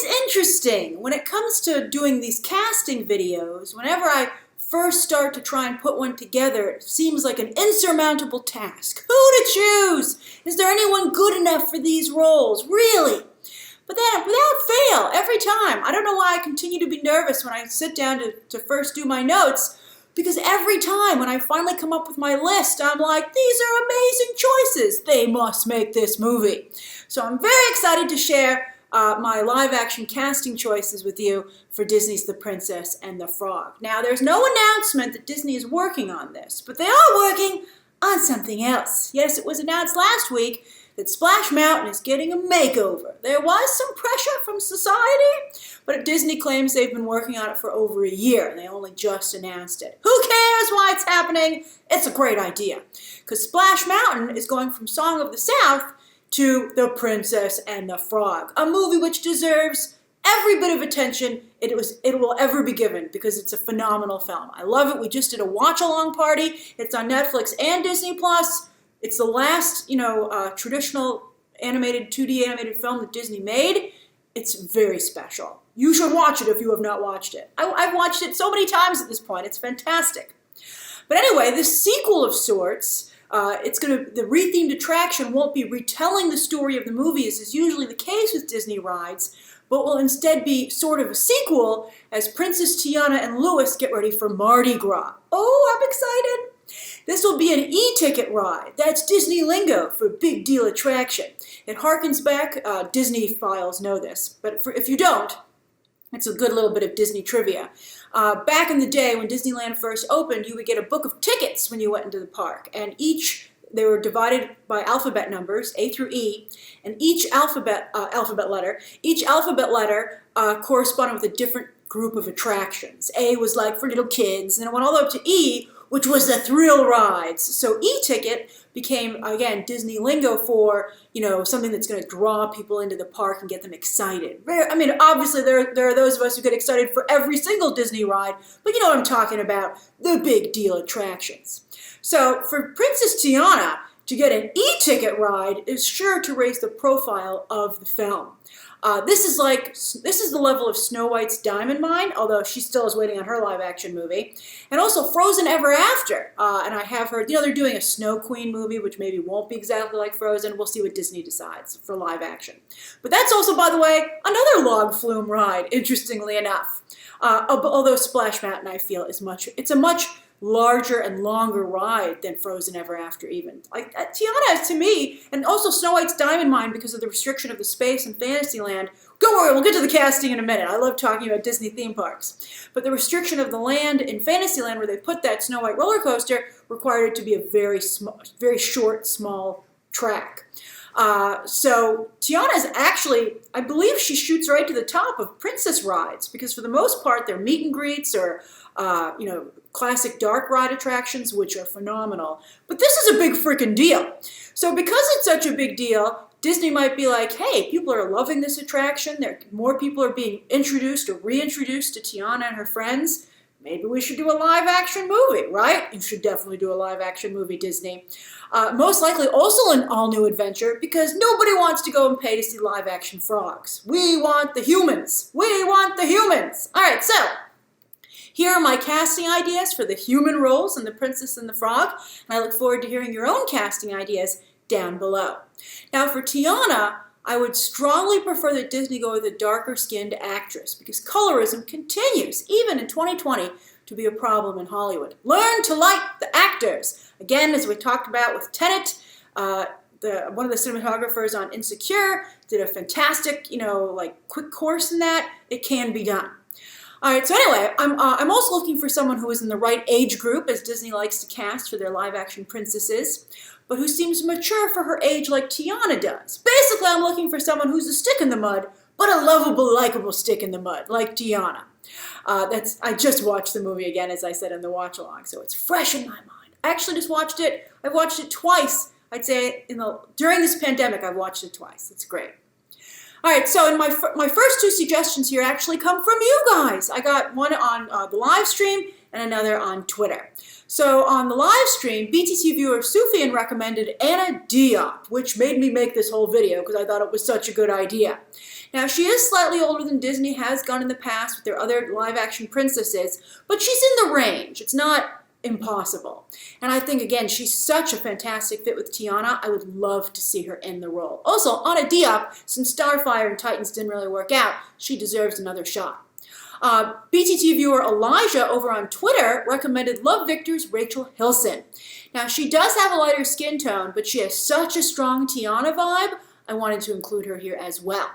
It's interesting. When it comes to doing these casting videos, whenever I first start to try and put one together, it seems like an insurmountable task. Who to choose? Is there anyone good enough for these roles? Really? But then, without fail, every time, I don't know why I continue to be nervous when I sit down to first do my notes, because every time when I finally come up with my list, I'm like, these are amazing choices. They must make this movie. So I'm very excited to share my live-action casting choices with you for Disney's The Princess and the Frog. Now, there's no announcement that Disney is working on this, but they are working on something else. Yes, it was announced last week that Splash Mountain is getting a makeover. There was some pressure from society, but Disney claims they've been working on it for over a year, and they only just announced it. Who cares why it's happening? It's a great idea, because Splash Mountain is going from Song of the South to The Princess and the Frog, a movie which deserves every bit of attention it will ever be given, because it's a phenomenal film. I love it. We just did a watch-along party. It's on Netflix and Disney+. It's the last, traditional animated, 2D animated film that Disney made. It's very special. You should watch it if you have not watched it. I've watched it so many times at this point. It's fantastic. But anyway, this sequel of sorts, the rethemed attraction won't be retelling the story of the movie, as is usually the case with Disney rides, but will instead be sort of a sequel as Princess Tiana and Louis get ready for Mardi Gras. Oh, I'm excited. This will be an e-ticket ride. That's Disney lingo for big deal attraction. It harkens back, Disney files know this, but if you don't, it's a good little bit of Disney trivia. Back in the day when Disneyland first opened, you would get a book of tickets when you went into the park, and they were divided by alphabet numbers, A through E, and each alphabet letter corresponded with a different group of attractions. A was like for little kids, and it went all the way up to E, which was the thrill rides. So e-ticket became, again, Disney lingo for, something that's going to draw people into the park and get them excited. Obviously there are those of us who get excited for every single Disney ride, but you know what I'm talking about, the big deal attractions. So for Princess Tiana to get an e-ticket ride is sure to raise the profile of the film. This is the level of Snow White's Diamond Mine, although she still is waiting on her live-action movie, and also Frozen Ever After. And I have heard, they're doing a Snow Queen movie, which maybe won't be exactly like Frozen. We'll see what Disney decides for live action. But that's also, by the way, another log flume ride, interestingly enough. Although Splash Mountain, I feel, it's a much larger and longer ride than Frozen Ever After even. Like Tiana, to me, and also Snow White's Diamond Mine, because of the restriction of the space in Fantasyland. Don't worry, we'll get to the casting in a minute. I love talking about Disney theme parks. But the restriction of the land in Fantasyland, where they put that Snow White roller coaster, required it to be a very short, small track. So Tiana's actually, I believe she shoots right to the top of princess rides, because for the most part they're meet and greets or classic dark ride attractions, which are phenomenal. But this is a big freaking deal. So because it's such a big deal, Disney might be like, hey, people are loving this attraction. More people are being introduced or reintroduced to Tiana and her friends. Maybe we should do a live-action movie, right? You should definitely do a live-action movie, Disney. Most likely also an all-new adventure, because nobody wants to go and pay to see live-action frogs. We want the humans. We want the humans. All right, so here are my casting ideas for the human roles in The Princess and the Frog, and I look forward to hearing your own casting ideas down below. Now, for Tiana, I would strongly prefer that Disney go with a darker-skinned actress, because colorism continues, even in 2020, to be a problem in Hollywood. Learn to like the actors. Again, as we talked about with Tenet, one of the cinematographers on Insecure did a fantastic, quick course in that. It can be done. All right, so anyway, I'm also looking for someone who is in the right age group, as Disney likes to cast for their live-action princesses, but who seems mature for her age like Tiana does. Basically, I'm looking for someone who's a stick in the mud, but a lovable, likable stick in the mud, like Tiana. I just watched the movie again, as I said in the watch-along, so it's fresh in my mind. I actually just watched it. I've watched it twice. I'd say during this pandemic, I've watched it twice. It's great. All right, so my first two suggestions here actually come from you guys. I got one on the live stream and another on Twitter. So on the live stream, BTT viewer Sufian recommended Anna Diop, which made me make this whole video because I thought it was such a good idea. Now, she is slightly older than Disney has gone in the past with their other live-action princesses, but she's in the range. It's not impossible. And I think, again, she's such a fantastic fit with Tiana. I would love to see her in the role. Also, Anna Diop, since Starfire and Titans didn't really work out, she deserves another shot. BTT viewer Elijah over on Twitter recommended Love Victor's Rachel Hilson. Now, she does have a lighter skin tone, but she has such a strong Tiana vibe, I wanted to include her here as well.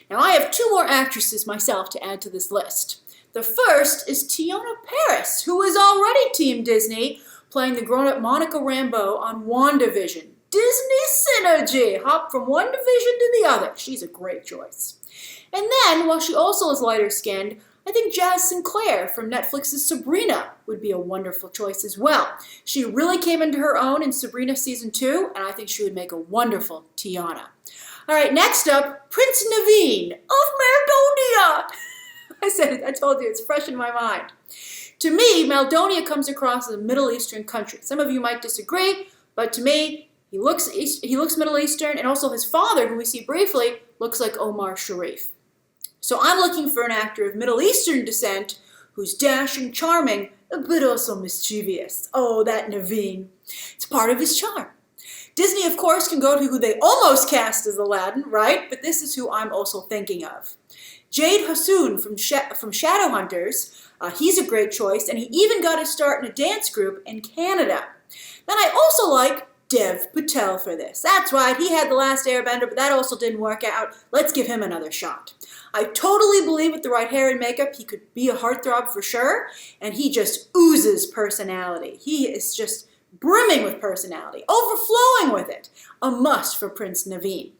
Now, I have two more actresses myself to add to this list. The first is Tiana Paris, who is already Team Disney, playing the grown-up Monica Rambeau on WandaVision. Disney synergy! Hop from one division to the other. She's a great choice. And then, while she also is lighter-skinned, I think Jazz Sinclair from Netflix's Sabrina would be a wonderful choice as well. She really came into her own in Sabrina Season 2, and I think she would make a wonderful Tiana. All right, next up, Prince Naveen of Maldonia. I told you, it's fresh in my mind. To me, Maldonia comes across as a Middle Eastern country. Some of you might disagree, but to me, he looks Middle Eastern, and also his father, who we see briefly, looks like Omar Sharif. So I'm looking for an actor of Middle Eastern descent who's dashing, charming, but also mischievous. Oh, that Naveen. It's part of his charm. Disney, of course, can go to who they almost cast as Aladdin, right? But this is who I'm also thinking of. Jade Hassoun from Shadowhunters. He's a great choice, and he even got his start in a dance group in Canada. Then I also like Dev Patel for this. That's right, he had The Last Airbender, but that also didn't work out. Let's give him another shot. I totally believe with the right hair and makeup, he could be a heartthrob for sure, and he just oozes personality. He is just brimming with personality, overflowing with it. A must for Prince Naveen.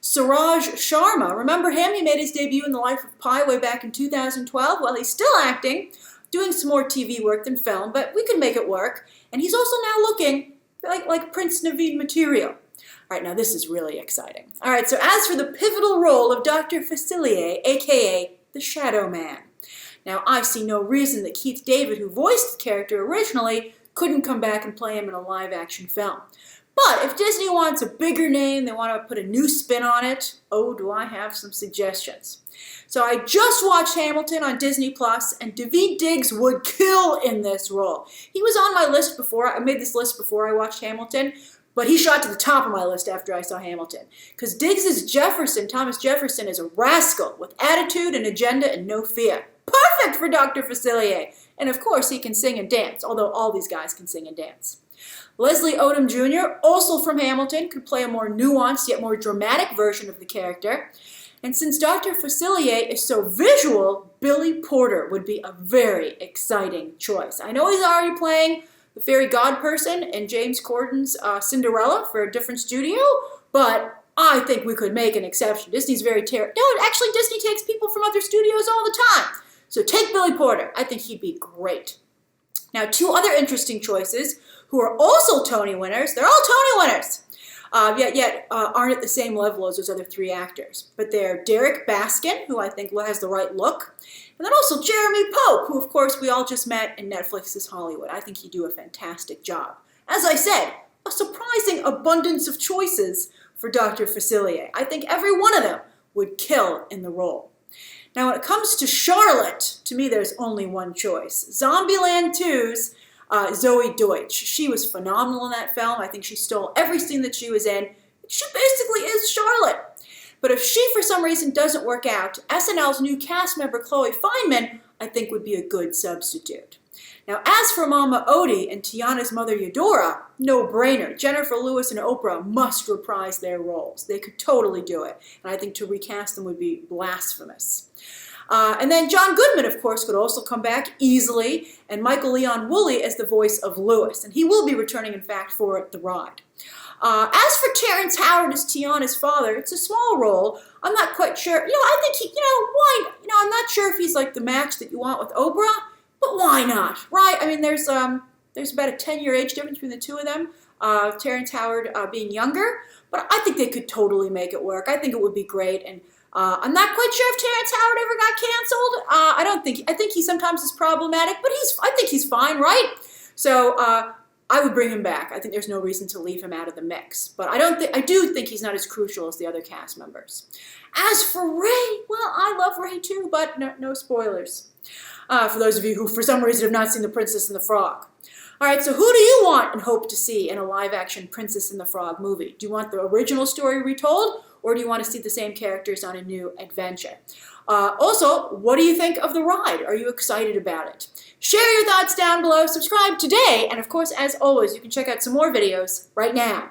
Suraj Sharma, remember him? He made his debut in The Life of Pi way back in 2012. Well, he's still acting, doing some more TV work than film, but we can make it work. And he's also now looking like Prince Naveen material. All right, now this is really exciting. All right, so as for the pivotal role of Dr. Facilier, a.k.a. the Shadow Man. Now, I see no reason that Keith David, who voiced the character originally, couldn't come back and play him in a live-action film. But if Disney wants a bigger name, they want to put a new spin on it, oh, do I have some suggestions. So I just watched Hamilton on Disney+, and Daveed Diggs would kill in this role. He was on my list before, I made this list before I watched Hamilton, but he shot to the top of my list after I saw Hamilton. Because Diggs' Jefferson, Thomas Jefferson, is a rascal with attitude and agenda and no fear. Perfect for Dr. Facilier. And of course, he can sing and dance, although all these guys can sing and dance. Leslie Odom Jr., also from Hamilton, could play a more nuanced yet more dramatic version of the character. And since Dr. Facilier is so visual, Billy Porter would be a very exciting choice. I know he's already playing the fairy god person in James Corden's Cinderella for a different studio, but I think we could make an exception. Disney's very No, actually, Disney takes people from other studios all the time. So take Billy Porter. I think he'd be great. Now, two other interesting choices who are also Tony winners. They're all Tony winners. Yet aren't at the same level as those other three actors. But they're Derek Baskin, who I think has the right look, and then also Jeremy Pope, who of course we all just met in Netflix's Hollywood. I think he'd do a fantastic job. As I said, a surprising abundance of choices for Dr. Facilier. I think every one of them would kill in the role. Now when it comes to Charlotte, to me there's only one choice. Zombieland 2's Zoe Deutsch. She was phenomenal in that film. I think she stole every scene that she was in. She basically is Charlotte. But if she, for some reason, doesn't work out, SNL's new cast member, Chloe Fineman, I think would be a good substitute. Now, as for Mama Odie and Tiana's mother, Eudora, no-brainer. Jennifer Lewis and Oprah must reprise their roles. They could totally do it. And I think to recast them would be blasphemous. And then John Goodman, of course, could also come back easily, and Michael Leon Woolley as the voice of Lewis. And he will be returning, in fact, for The Ride. As for Terrence Howard as Tiana's father, it's a small role. I'm not quite sure. I think I'm not sure if he's like the match that you want with Oprah, but why not, right? I mean, there's about a 10-year age difference between the two of them, Terrence Howard being younger, but I think they could totally make it work. I think it would be great, and I'm not quite sure if Terrence Howard ever got canceled. I think he sometimes is problematic, but I think he's fine, right? So I would bring him back. I think there's no reason to leave him out of the mix. But I do think he's not as crucial as the other cast members. As for Ray, well, I love Ray too, but no spoilers. For those of you who, for some reason, have not seen The Princess and the Frog. All right, so who do you want and hope to see in a live-action Princess and the Frog movie? Do you want the original story retold, or do you want to see the same characters on a new adventure? Also, what do you think of the ride? Are you excited about it? Share your thoughts down below, subscribe today, and of course, as always, you can check out some more videos right now.